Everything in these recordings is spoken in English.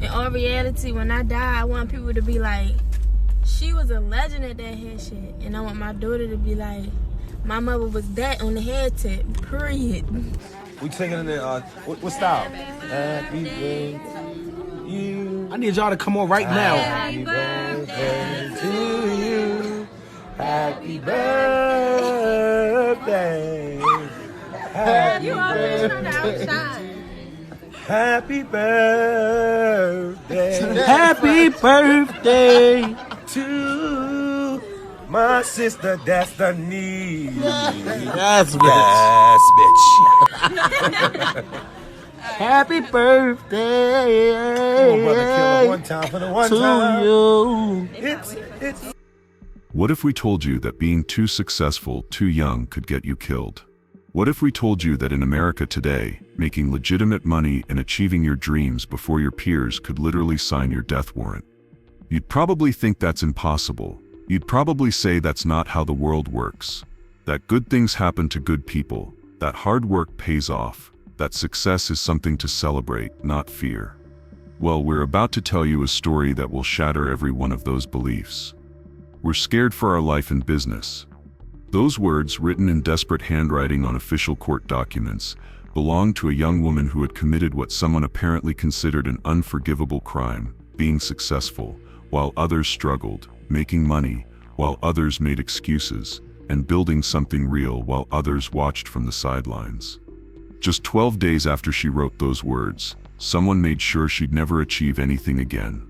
In all reality, when I die, I want people to be like, she was a legend at that head shit. And I want my daughter to be like, my mother was that on the head tip, period. We singing in the, what style? Happy birthday to you. I need y'all to come on right now. Happy birthday to you. Happy birthday. Happy birthday. Happy birthday. Happy birthday to my sister Destiny. Yes, bitch. Happy birthday. Come on, brother, kill her one time for the one time. You. It's. What if we told you that being too successful, too young could get you killed? What if we told you that in America today, making legitimate money and achieving your dreams before your peers could literally sign your death warrant? You'd probably think that's impossible. You'd probably say that's not how the world works. That good things happen to good people, that hard work pays off, that success is something to celebrate, not fear. Well, we're about to tell you a story that will shatter every one of those beliefs. We're scared for our life and business. Those words, written in desperate handwriting on official court documents, belonged to a young woman who had committed what someone apparently considered an unforgivable crime, being successful, while others struggled, making money, while others made excuses, and building something real while others watched from the sidelines. Just 12 days after she wrote those words, someone made sure she'd never achieve anything again.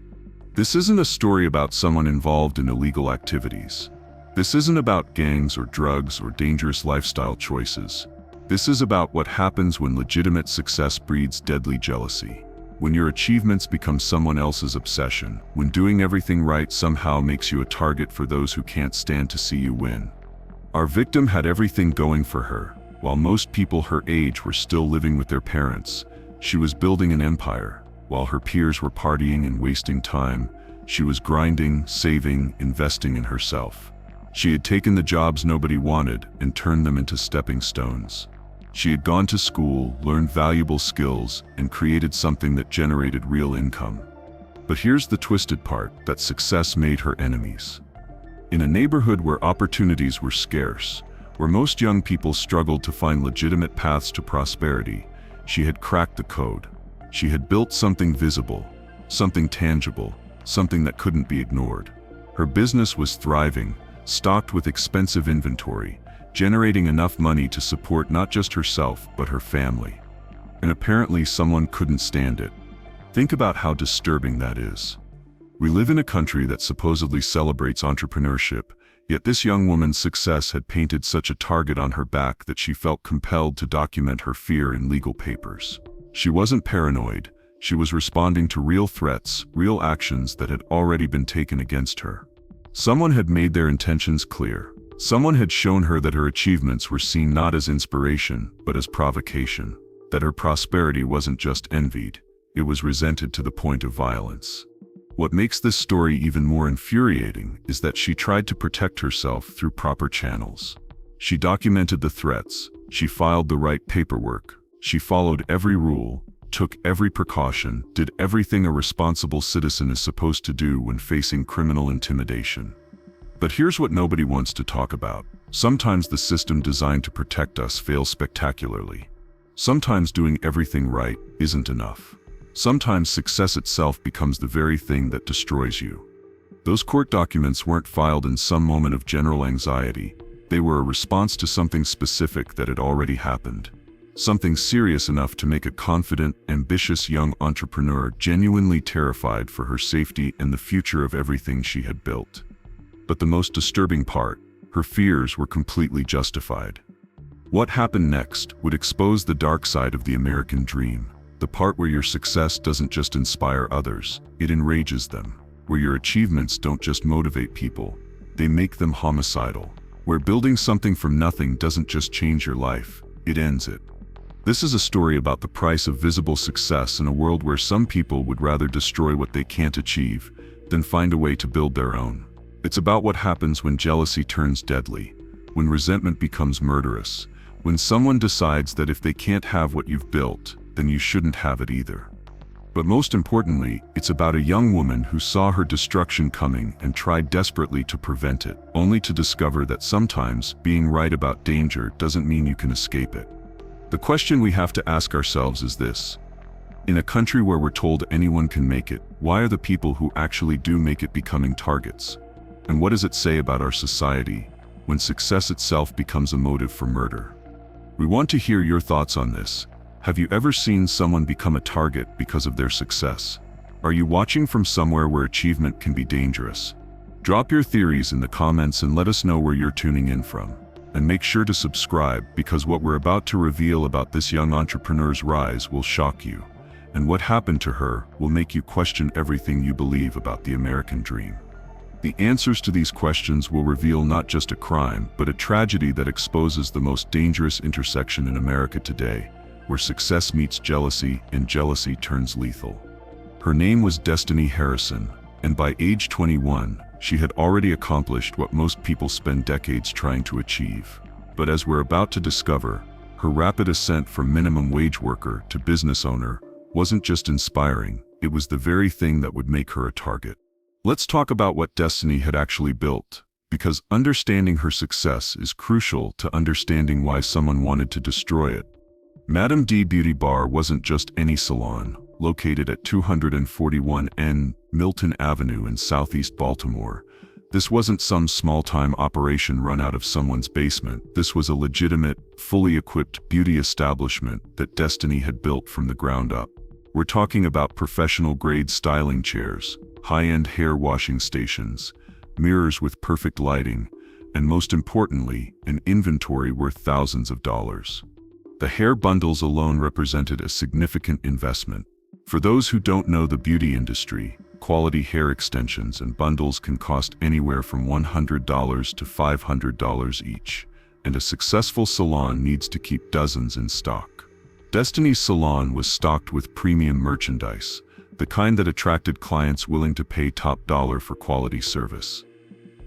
This isn't a story about someone involved in illegal activities. This isn't about gangs or drugs or dangerous lifestyle choices. This is about what happens when legitimate success breeds deadly jealousy. When your achievements become someone else's obsession. When doing everything right somehow makes you a target for those who can't stand to see you win. Our victim had everything going for her. While most people her age were still living with their parents, she was building an empire. While her peers were partying and wasting time, she was grinding, saving, investing in herself. She had taken the jobs nobody wanted and turned them into stepping stones. She had gone to school, learned valuable skills, and created something that generated real income. But here's the twisted part, that success made her enemies. In a neighborhood where opportunities were scarce, where most young people struggled to find legitimate paths to prosperity, she had cracked the code. She had built something visible, something tangible, something that couldn't be ignored. Her business was thriving, stocked with expensive inventory, generating enough money to support not just herself but her family. And apparently someone couldn't stand it. Think about how disturbing that is. We live in a country that supposedly celebrates entrepreneurship, yet this young woman's success had painted such a target on her back that she felt compelled to document her fear in legal papers. She wasn't paranoid. She was responding to real threats, real actions that had already been taken against her. Someone had made their intentions clear. Someone had shown her that her achievements were seen not as inspiration, but as provocation. That her prosperity wasn't just envied, it was resented to the point of violence. What makes this story even more infuriating is that she tried to protect herself through proper channels. She documented the threats, she filed the right paperwork, she followed every rule, took every precaution, did everything a responsible citizen is supposed to do when facing criminal intimidation. But here's what nobody wants to talk about. Sometimes the system designed to protect us fails spectacularly. Sometimes doing everything right isn't enough. Sometimes success itself becomes the very thing that destroys you. Those court documents weren't filed in some moment of general anxiety. They were a response to something specific that had already happened. Something serious enough to make a confident, ambitious young entrepreneur genuinely terrified for her safety and the future of everything she had built. But the most disturbing part, her fears were completely justified. What happened next would expose the dark side of the American dream. The part where your success doesn't just inspire others, it enrages them. Where your achievements don't just motivate people, they make them homicidal. Where building something from nothing doesn't just change your life, it ends it. This is a story about the price of visible success in a world where some people would rather destroy what they can't achieve than find a way to build their own. It's about what happens when jealousy turns deadly, when resentment becomes murderous, when someone decides that if they can't have what you've built, then you shouldn't have it either. But most importantly, it's about a young woman who saw her destruction coming and tried desperately to prevent it, only to discover that sometimes being right about danger doesn't mean you can escape it. The question we have to ask ourselves is this: in a country where we're told anyone can make it, why are the people who actually do make it becoming targets? And what does it say about our society when success itself becomes a motive for murder? We want to hear your thoughts on this. Have you ever seen someone become a target because of their success? Are you watching from somewhere where achievement can be dangerous? Drop your theories in the comments and let us know where you're tuning in from. And make sure to subscribe, because what we're about to reveal about this young entrepreneur's rise will shock you. And what happened to her will make you question everything you believe about the American dream. The answers to these questions will reveal not just a crime, but a tragedy that exposes the most dangerous intersection in America today, where success meets jealousy and jealousy turns lethal. Her name was Destiny Harrison, and by age 21, she had already accomplished what most people spend decades trying to achieve. But as we're about to discover, her rapid ascent from minimum wage worker to business owner wasn't just inspiring, it was the very thing that would make her a target. Let's talk about what Destiny had actually built, because understanding her success is crucial to understanding why someone wanted to destroy it. Madam D Beauty Bar wasn't just any salon, located at 241 N Milton Avenue in Southeast Baltimore. This wasn't some small-time operation run out of someone's basement. This was a legitimate, fully equipped beauty establishment that Destiny had built from the ground up. We're talking about professional-grade styling chairs, high-end hair washing stations, mirrors with perfect lighting, and most importantly, an inventory worth thousands of dollars. The hair bundles alone represented a significant investment. For those who don't know the beauty industry, quality hair extensions and bundles can cost anywhere from $100 to $500 each, and a successful salon needs to keep dozens in stock. Destiny's salon was stocked with premium merchandise, the kind that attracted clients willing to pay top dollar for quality service.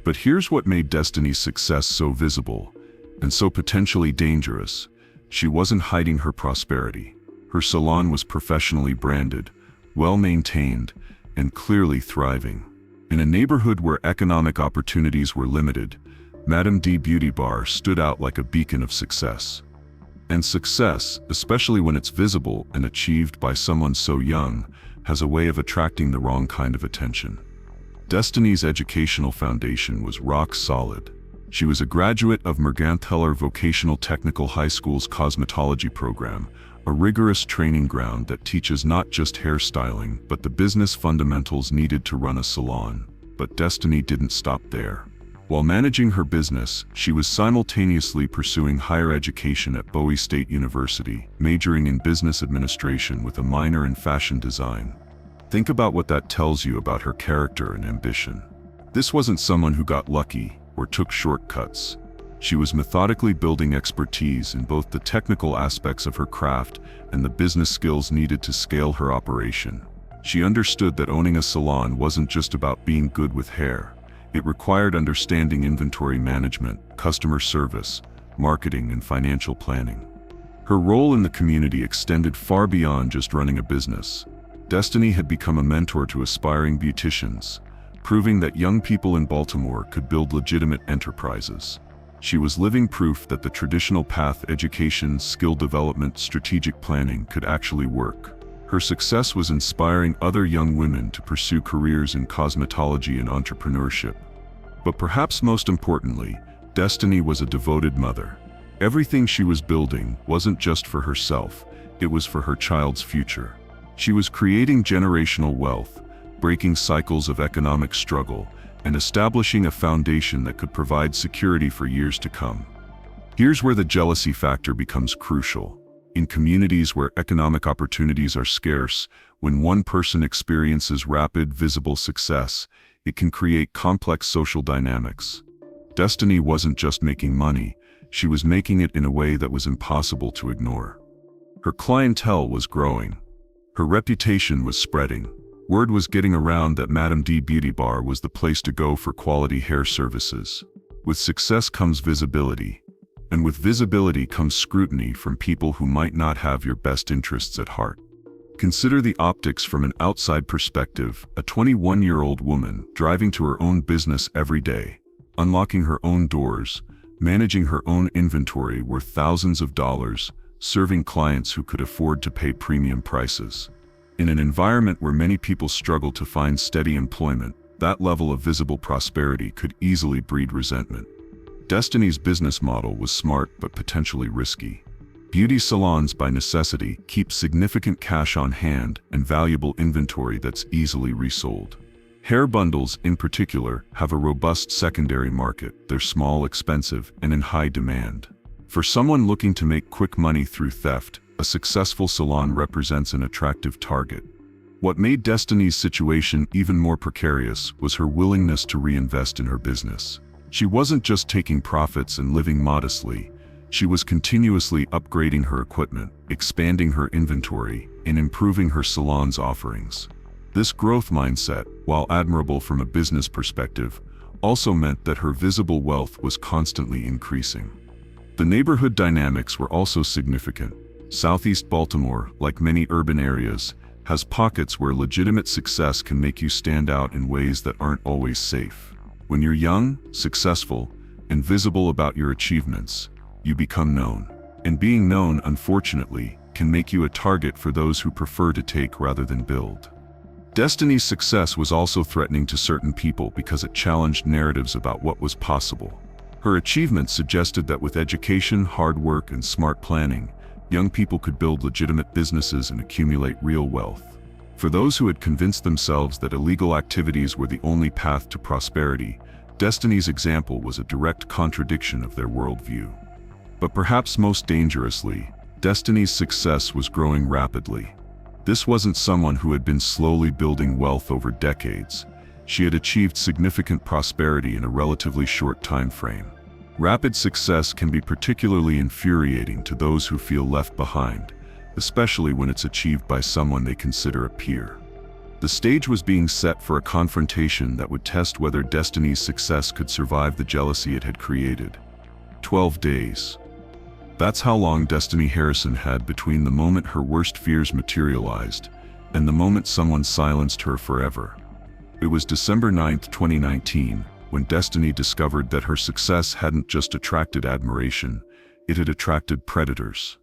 But here's what made Destiny's success so visible, and so potentially dangerous. She wasn't hiding her prosperity. Her salon was professionally branded, well-maintained, and clearly thriving. In a neighborhood where economic opportunities were limited, Madam D Beauty Bar stood out like a beacon of success. And success, especially when it's visible and achieved by someone so young, has a way of attracting the wrong kind of attention. Destiny's educational foundation was rock solid. She was a graduate of Merganthaler Vocational Technical High School's cosmetology program, a rigorous training ground that teaches not just hairstyling, but the business fundamentals needed to run a salon. But Destiny didn't stop there. While managing her business, she was simultaneously pursuing higher education at Bowie State University, majoring in business administration with a minor in fashion design. Think about what that tells you about her character and ambition. This wasn't someone who got lucky or took shortcuts. She was methodically building expertise in both the technical aspects of her craft and the business skills needed to scale her operation. She understood that owning a salon wasn't just about being good with hair. It required understanding inventory management, customer service, marketing, and financial planning. Her role in the community extended far beyond just running a business. Destiny had become a mentor to aspiring beauticians, proving that young people in Baltimore could build legitimate enterprises. She was living proof that the traditional path, education, skill development, strategic planning, could actually work. Her success was inspiring other young women to pursue careers in cosmetology and entrepreneurship. But perhaps most importantly, Destiny was a devoted mother. Everything she was building wasn't just for herself, it was for her child's future. She was creating generational wealth, breaking cycles of economic struggle, and establishing a foundation that could provide security for years to come. Here's where the jealousy factor becomes crucial. In communities where economic opportunities are scarce, when one person experiences rapid, visible success, it can create complex social dynamics. Destiny wasn't just making money, she was making it in a way that was impossible to ignore. Her clientele was growing. Her reputation was spreading. Word was getting around that Madam D Beauty Bar was the place to go for quality hair services. With success comes visibility. And with visibility comes scrutiny from people who might not have your best interests at heart. Consider the optics from an outside perspective: a 21-year-old woman driving to her own business every day, unlocking her own doors, managing her own inventory worth thousands of dollars, serving clients who could afford to pay premium prices. In an environment where many people struggle to find steady employment, that level of visible prosperity could easily breed resentment. Destiny's business model was smart but potentially risky. Beauty salons, by necessity, keep significant cash on hand and valuable inventory that's easily resold. Hair bundles, in particular, have a robust secondary market. They're small, expensive, and in high demand. For someone looking to make quick money through theft, a successful salon represents an attractive target. What made Destiny's situation even more precarious was her willingness to reinvest in her business. She wasn't just taking profits and living modestly. She was continuously upgrading her equipment, expanding her inventory, and improving her salon's offerings. This growth mindset, while admirable from a business perspective, also meant that her visible wealth was constantly increasing. The neighborhood dynamics were also significant. Southeast Baltimore, like many urban areas, has pockets where legitimate success can make you stand out in ways that aren't always safe. When you're young, successful, and visible about your achievements, you become known. And being known, unfortunately, can make you a target for those who prefer to take rather than build. Destiny's success was also threatening to certain people because it challenged narratives about what was possible. Her achievements suggested that with education, hard work, and smart planning, young people could build legitimate businesses and accumulate real wealth. For those who had convinced themselves that illegal activities were the only path to prosperity, Destiny's example was a direct contradiction of their worldview. But perhaps most dangerously, Destiny's success was growing rapidly. This wasn't someone who had been slowly building wealth over decades. She had achieved significant prosperity in a relatively short time frame. Rapid success can be particularly infuriating to those who feel left behind, especially when it's achieved by someone they consider a peer. The stage was being set for a confrontation that would test whether Destiny's success could survive the jealousy it had created. 12 days. That's how long Destiny Harrison had between the moment her worst fears materialized and the moment someone silenced her forever. It was December 9, 2019, when Destiny discovered that her success hadn't just attracted admiration, it had attracted predators.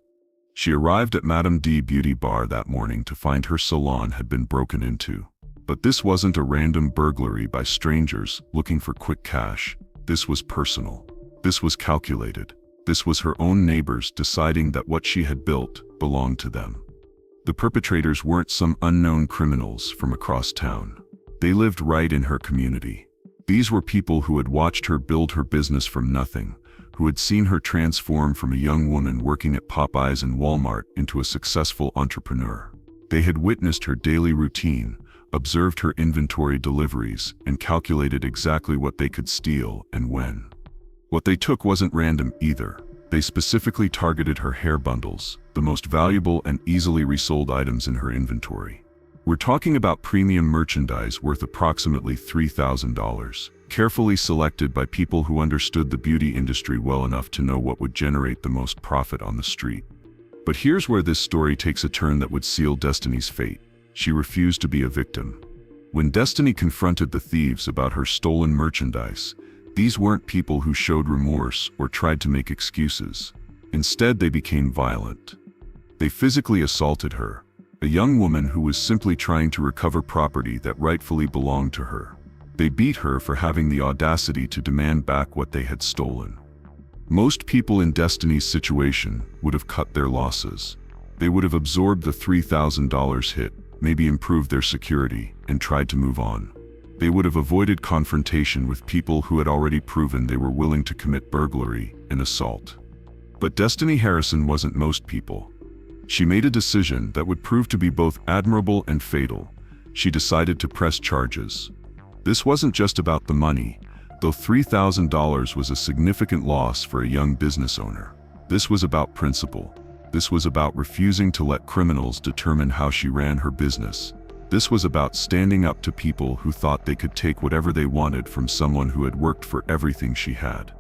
She arrived at Madame D Beauty Bar that morning to find her salon had been broken into. But this wasn't a random burglary by strangers looking for quick cash. This was personal. This was calculated. This was her own neighbors deciding that what she had built belonged to them. The perpetrators weren't some unknown criminals from across town. They lived right in her community. These were people who had watched her build her business from nothing, who had seen her transform from a young woman working at Popeyes and Walmart into a successful entrepreneur. They had witnessed her daily routine, observed her inventory deliveries, and calculated exactly what they could steal and when. What they took wasn't random either. They specifically targeted her hair bundles, the most valuable and easily resold items in her inventory. We're talking about premium merchandise worth approximately $3,000, carefully selected by people who understood the beauty industry well enough to know what would generate the most profit on the street. But here's where this story takes a turn that would seal Destiny's fate. She refused to be a victim. When Destiny confronted the thieves about her stolen merchandise, these weren't people who showed remorse or tried to make excuses. Instead, they became violent. They physically assaulted her, a young woman who was simply trying to recover property that rightfully belonged to her. They beat her for having the audacity to demand back what they had stolen. Most people in Destiny's situation would have cut their losses. They would have absorbed the $3,000 hit, maybe improved their security, and tried to move on. They would have avoided confrontation with people who had already proven they were willing to commit burglary and assault. But Destiny Harrison wasn't most people. She made a decision that would prove to be both admirable and fatal. She decided to press charges. This wasn't just about the money, though $3,000 was a significant loss for a young business owner. This was about principle. This was about refusing to let criminals determine how she ran her business. This was about standing up to people who thought they could take whatever they wanted from someone who had worked for everything she had.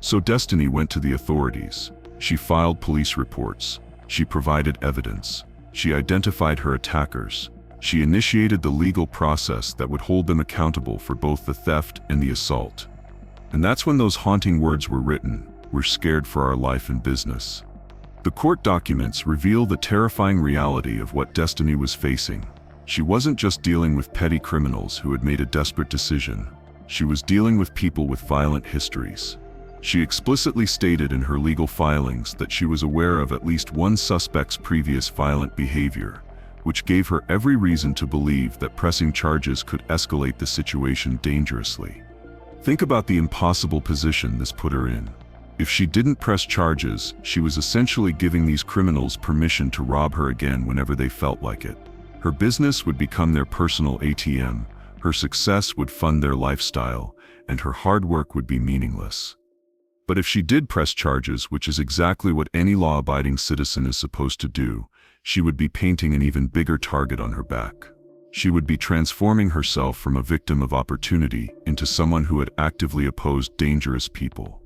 So Destiny went to the authorities. She filed police reports. She provided evidence. She identified her attackers. She initiated the legal process that would hold them accountable for both the theft and the assault. And that's when those haunting words were written, "We're scared for our life and business." The court documents reveal the terrifying reality of what Destiny was facing. She wasn't just dealing with petty criminals who had made a desperate decision. She was dealing with people with violent histories. She explicitly stated in her legal filings that she was aware of at least one suspect's previous violent behavior, which gave her every reason to believe that pressing charges could escalate the situation dangerously. Think about the impossible position this put her in. If she didn't press charges, she was essentially giving these criminals permission to rob her again whenever they felt like it. Her business would become their personal ATM, her success would fund their lifestyle, and her hard work would be meaningless. But if she did press charges, which is exactly what any law-abiding citizen is supposed to do, she would be painting an even bigger target on her back. She would be transforming herself from a victim of opportunity into someone who had actively opposed dangerous people.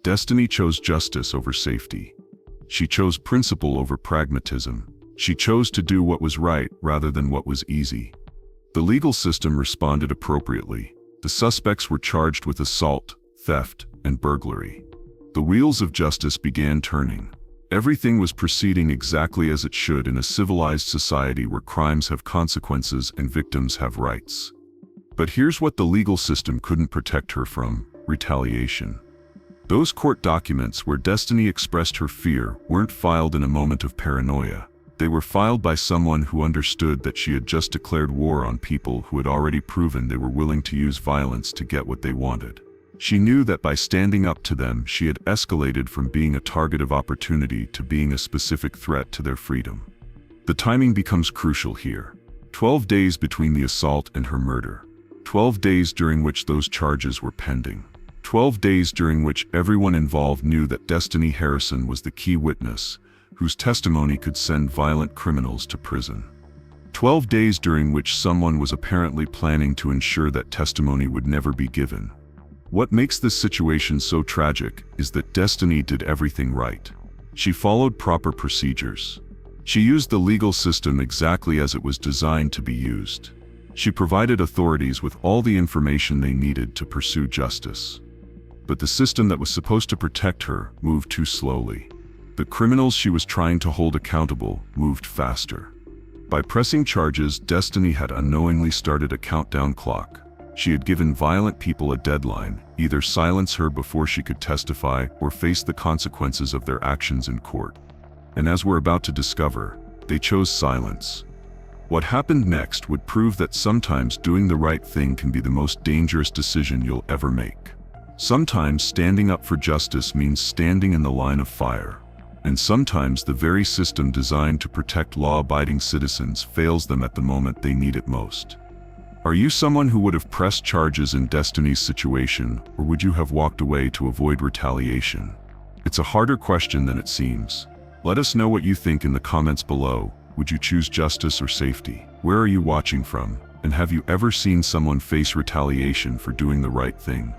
Destiny chose justice over safety. She chose principle over pragmatism. She chose to do what was right rather than what was easy. The legal system responded appropriately. The suspects were charged with assault, theft, and burglary. The wheels of justice began turning. Everything was proceeding exactly as it should in a civilized society where crimes have consequences and victims have rights. But here's what the legal system couldn't protect her from: retaliation. Those court documents where Destiny expressed her fear weren't filed in a moment of paranoia. They were filed by someone who understood that she had just declared war on people who had already proven they were willing to use violence to get what they wanted. She knew that by standing up to them, she had escalated from being a target of opportunity to being a specific threat to their freedom. The timing becomes crucial here. 12 days between the assault and her murder. 12 days during which those charges were pending. 12 days during which everyone involved knew that Destiny Harrison was the key witness, whose testimony could send violent criminals to prison. 12 days during which someone was apparently planning to ensure that testimony would never be given. What makes this situation so tragic is that Destiny did everything right. She followed proper procedures. She used the legal system exactly as it was designed to be used. She provided authorities with all the information they needed to pursue justice. But the system that was supposed to protect her moved too slowly. The criminals she was trying to hold accountable moved faster. By pressing charges, Destiny had unknowingly started a countdown clock. She had given violent people a deadline: either silence her before she could testify or face the consequences of their actions in court. And as we're about to discover, they chose silence. What happened next would prove that sometimes doing the right thing can be the most dangerous decision you'll ever make. Sometimes standing up for justice means standing in the line of fire. And sometimes the very system designed to protect law-abiding citizens fails them at the moment they need it most. Are you someone who would have pressed charges in Destiny's situation, or would you have walked away to avoid retaliation? It's a harder question than it seems. Let us know what you think in the comments below. Would you choose justice or safety? Where are you watching from? And have you ever seen someone face retaliation for doing the right thing?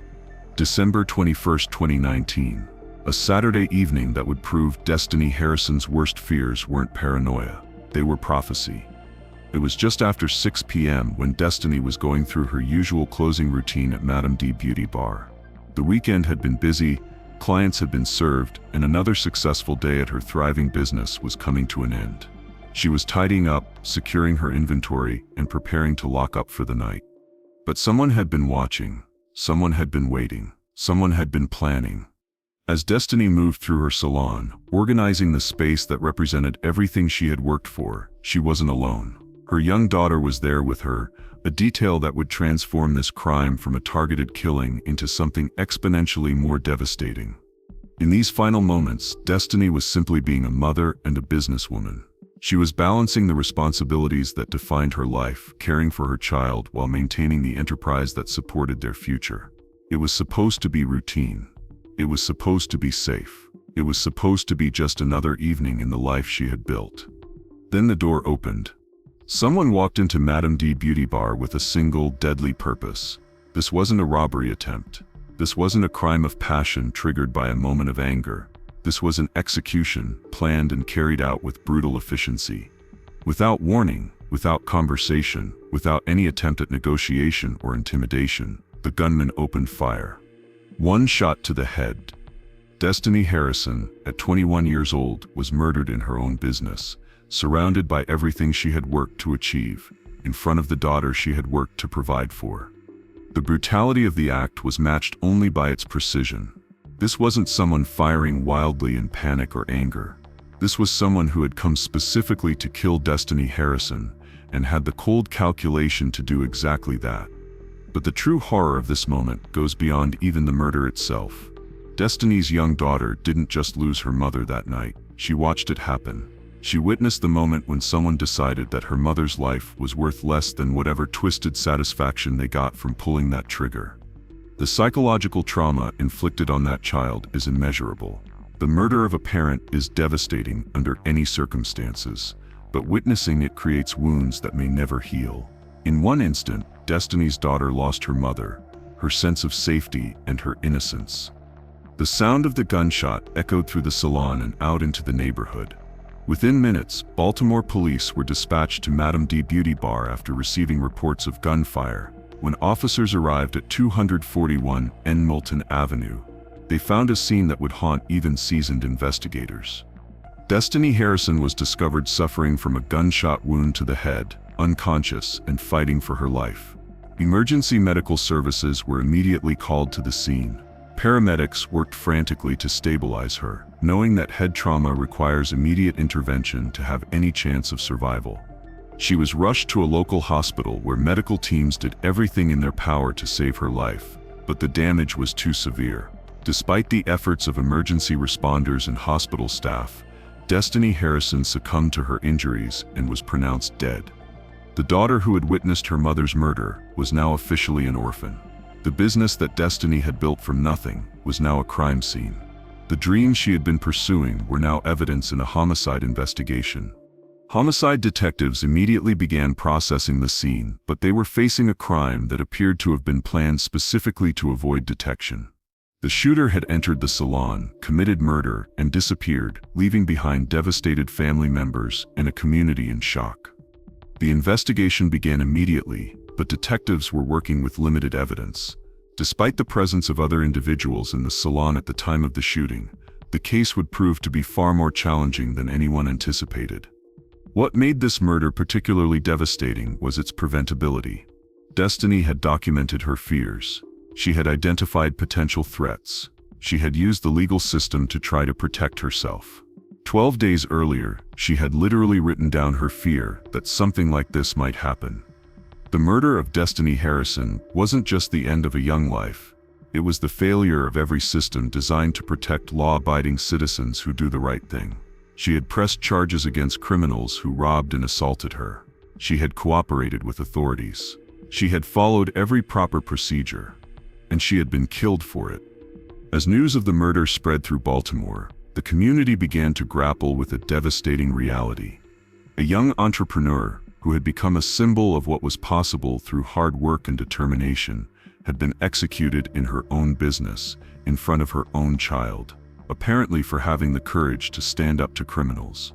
December 21st, 2019. A Saturday evening that would prove Destiny Harrison's worst fears weren't paranoia. They were prophecy. It was just after 6 p.m. when Destiny was going through her usual closing routine at Madame D Beauty Bar. The weekend had been busy, clients had been served, and another successful day at her thriving business was coming to an end. She was tidying up, securing her inventory, and preparing to lock up for the night. But someone had been watching, someone had been waiting, someone had been planning. As Destiny moved through her salon, organizing the space that represented everything she had worked for, she wasn't alone. Her young daughter was there with her, a detail that would transform this crime from a targeted killing into something exponentially more devastating. In these final moments, Destiny was simply being a mother and a businesswoman. She was balancing the responsibilities that defined her life, caring for her child while maintaining the enterprise that supported their future. It was supposed to be routine. It was supposed to be safe. It was supposed to be just another evening in the life she had built. Then the door opened. Someone walked into Madame D Beauty Bar with a single, deadly purpose. This wasn't a robbery attempt. This wasn't a crime of passion triggered by a moment of anger. This was an execution, planned and carried out with brutal efficiency. Without warning, without conversation, without any attempt at negotiation or intimidation, the gunman opened fire. One shot to the head. Destiny Harrison, at 21 years old, was murdered in her own business, surrounded by everything she had worked to achieve, in front of the daughter she had worked to provide for. The brutality of the act was matched only by its precision. This wasn't someone firing wildly in panic or anger. This was someone who had come specifically to kill Destiny Harrison, and had the cold calculation to do exactly that. But the true horror of this moment goes beyond even the murder itself. Destiny's young daughter didn't just lose her mother that night, she watched it happen. She witnessed the moment when someone decided that her mother's life was worth less than whatever twisted satisfaction they got from pulling that trigger. The psychological trauma inflicted on that child is immeasurable. The murder of a parent is devastating under any circumstances, but witnessing it creates wounds that may never heal. In one instant, Destiny's daughter lost her mother, her sense of safety, and her innocence. The sound of the gunshot echoed through the salon and out into the neighborhood. Within minutes, Baltimore police were dispatched to Madame D Beauty Bar after receiving reports of gunfire. When officers arrived at 241 N Moulton Avenue, they found a scene that would haunt even seasoned investigators. Destiny Harrison was discovered suffering from a gunshot wound to the head, unconscious and fighting for her life. Emergency medical services were immediately called to the scene. Paramedics worked frantically to stabilize her, knowing that head trauma requires immediate intervention to have any chance of survival. She was rushed to a local hospital where medical teams did everything in their power to save her life, but the damage was too severe. Despite the efforts of emergency responders and hospital staff, Destiny Harrison succumbed to her injuries and was pronounced dead. The daughter who had witnessed her mother's murder was now officially an orphan. The business that Destiny had built from nothing was now a crime scene. The dreams she had been pursuing were now evidence in a homicide investigation. Homicide detectives immediately began processing the scene, but they were facing a crime that appeared to have been planned specifically to avoid detection. The shooter had entered the salon, committed murder, and disappeared, leaving behind devastated family members and a community in shock. The investigation began immediately, but detectives were working with limited evidence. Despite the presence of other individuals in the salon at the time of the shooting, the case would prove to be far more challenging than anyone anticipated. What made this murder particularly devastating was its preventability. Destiny had documented her fears. She had identified potential threats. She had used the legal system to try to protect herself. 12 days earlier, she had literally written down her fear that something like this might happen. The murder of Destiny Harrison wasn't just the end of a young life. It was the failure of every system designed to protect law-abiding citizens who do the right thing. She had pressed charges against criminals who robbed and assaulted her. She had cooperated with authorities. She had followed every proper procedure. And she had been killed for it. As news of the murder spread through Baltimore, the community began to grapple with a devastating reality. A young entrepreneur, who had become a symbol of what was possible through hard work and determination, had been executed in her own business, in front of her own child, apparently for having the courage to stand up to criminals.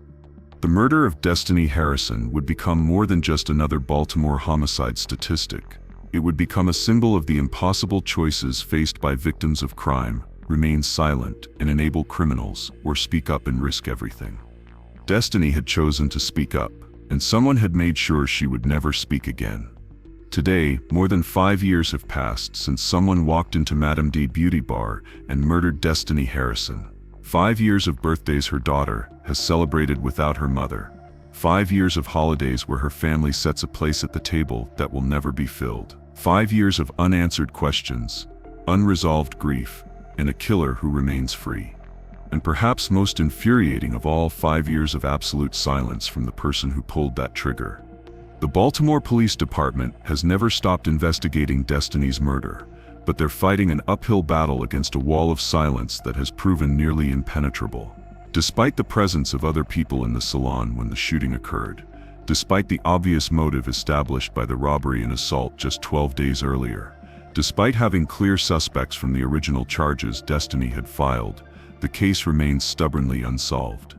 The murder of Destiny Harrison would become more than just another Baltimore homicide statistic. It would become a symbol of the impossible choices faced by victims of crime: remain silent and enable criminals, or speak up and risk everything. Destiny had chosen to speak up, and someone had made sure she would never speak again. Today, more than 5 years have passed since someone walked into Madame D Beauty Bar and murdered Destiny Harrison. 5 years of birthdays her daughter has celebrated without her mother. 5 years of holidays where her family sets a place at the table that will never be filled. 5 years of unanswered questions, unresolved grief, and a killer who remains free. And perhaps most infuriating of all, 5 years of absolute silence from the person who pulled that trigger. The Baltimore Police Department has never stopped investigating Destiny's murder, but they're fighting an uphill battle against a wall of silence that has proven nearly impenetrable. Despite the presence of other people in the salon when the shooting occurred, despite the obvious motive established by the robbery and assault just 12 days earlier, despite having clear suspects from the original charges Destiny had filed, the case remains stubbornly unsolved.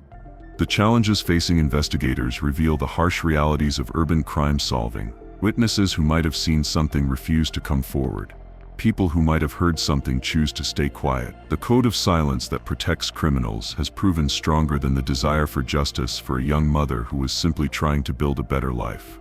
The challenges facing investigators reveal the harsh realities of urban crime solving. Witnesses who might have seen something refuse to come forward. People who might have heard something choose to stay quiet. The code of silence that protects criminals has proven stronger than the desire for justice for a young mother who was simply trying to build a better life.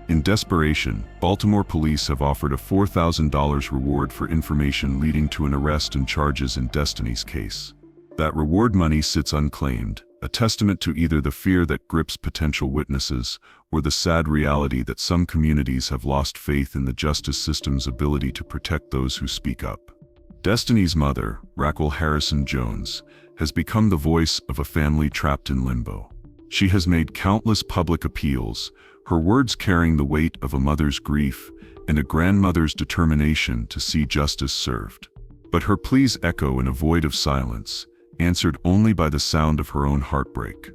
In desperation, Baltimore police have offered a $4,000 reward for information leading to an arrest and charges in Destiny's case. That reward money sits unclaimed, a testament to either the fear that grips potential witnesses or the sad reality that some communities have lost faith in the justice system's ability to protect those who speak up. Destiny's mother, Raquel Harrison Jones, has become the voice of a family trapped in limbo. She has made countless public appeals, her words carrying the weight of a mother's grief and a grandmother's determination to see justice served. But her pleas echo in a void of silence, answered only by the sound of her own heartbreak.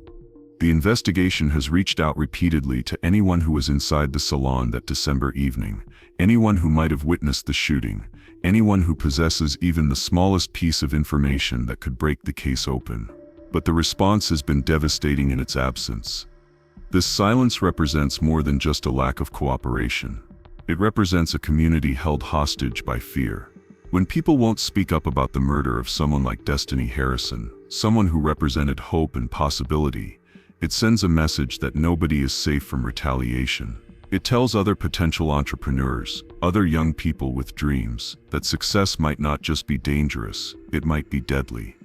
The investigation has reached out repeatedly to anyone who was inside the Salon that December evening, anyone who might have witnessed the shooting, anyone who possesses even the smallest piece of information that could break the case open. But the response has been devastating in its absence. This silence represents more than just a lack of cooperation. It represents a community held hostage by fear. When people won't speak up about the murder of someone like Destiny Harrison, someone who represented hope and possibility, it sends a message that nobody is safe from retaliation. It tells other potential entrepreneurs, other young people with dreams, that success might not just be dangerous, it might be deadly.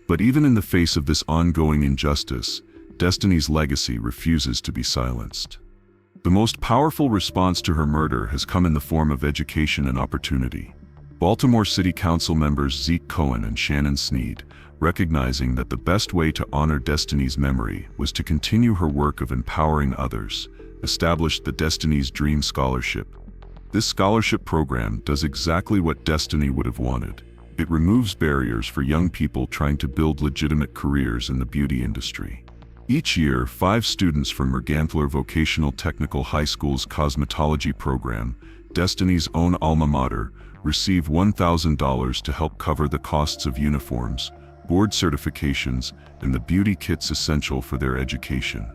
But even in the face of this ongoing injustice, Destiny's legacy refuses to be silenced. The most powerful response to her murder has come in the form of education and opportunity. Baltimore City Council members Zeke Cohen and Shannon Sneed, recognizing that the best way to honor Destiny's memory was to continue her work of empowering others, established the Destiny's Dream Scholarship. This scholarship program does exactly what Destiny would have wanted. It removes barriers for young people trying to build legitimate careers in the beauty industry. Each year, 5 students from Mergantler Vocational Technical High School's cosmetology program, Destiny's own alma mater, receive $1,000 to help cover the costs of uniforms, board certifications, and the beauty kits essential for their education.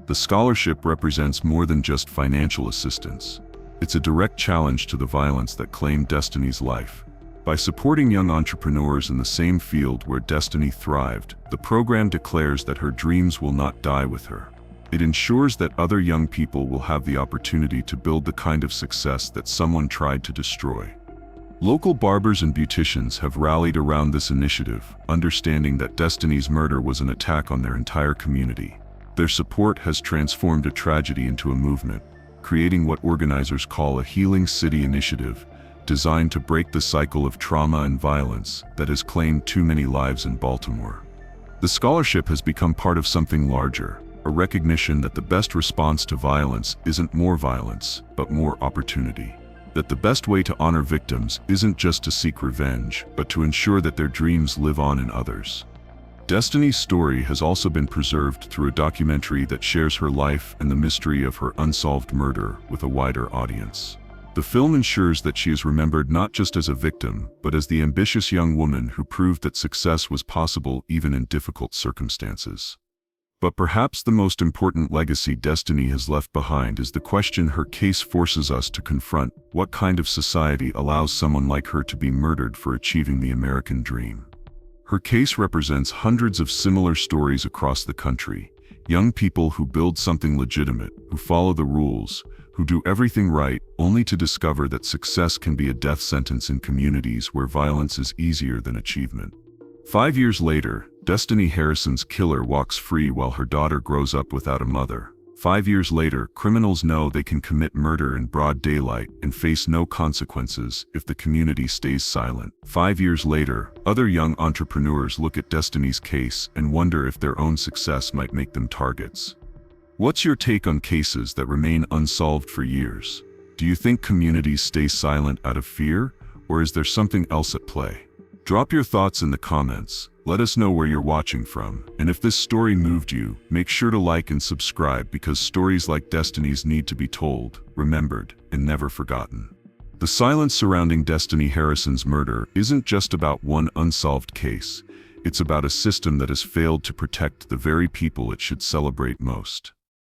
The scholarship represents more than just financial assistance. It's a direct challenge to the violence that claimed Destiny's life. By supporting young entrepreneurs in the same field where Destiny thrived, the program declares that her dreams will not die with her. It ensures that other young people will have the opportunity to build the kind of success that someone tried to destroy. Local barbers and beauticians have rallied around this initiative, understanding that Destiny's murder was an attack on their entire community. Their support has transformed a tragedy into a movement, creating what organizers call a Healing City initiative, designed to break the cycle of trauma and violence that has claimed too many lives in Baltimore. The scholarship has become part of something larger, a recognition that the best response to violence isn't more violence, but more opportunity. That the best way to honor victims isn't just to seek revenge, but to ensure that their dreams live on in others. Destiny's story has also been preserved through a documentary that shares her life and the mystery of her unsolved murder with a wider audience. The film ensures that she is remembered not just as a victim, but as the ambitious young woman who proved that success was possible even in difficult circumstances. But perhaps the most important legacy Destiny has left behind is the question her case forces us to confront: what kind of society allows someone like her to be murdered for achieving the American dream? Her case represents hundreds of similar stories across the country, young people who build something legitimate, who follow the rules, who do everything right, only to discover that success can be a death sentence in communities where violence is easier than achievement. 5 years later, Destiny Harrison's killer walks free while her daughter grows up without a mother. 5 years later, criminals know they can commit murder in broad daylight and face no consequences if the community stays silent. 5 years later, other young entrepreneurs look at Destiny's case and wonder if their own success might make them targets. What's your take on cases that remain unsolved for years? Do you think communities stay silent out of fear, or is there something else at play? Drop your thoughts in the comments. Let us know where you're watching from, and if this story moved you, make sure to like and subscribe, because stories like Destiny's need to be told, remembered, and never forgotten. The silence surrounding Destiny Harrison's murder isn't just about one unsolved case. It's about a system that has failed to protect the very people it should celebrate most.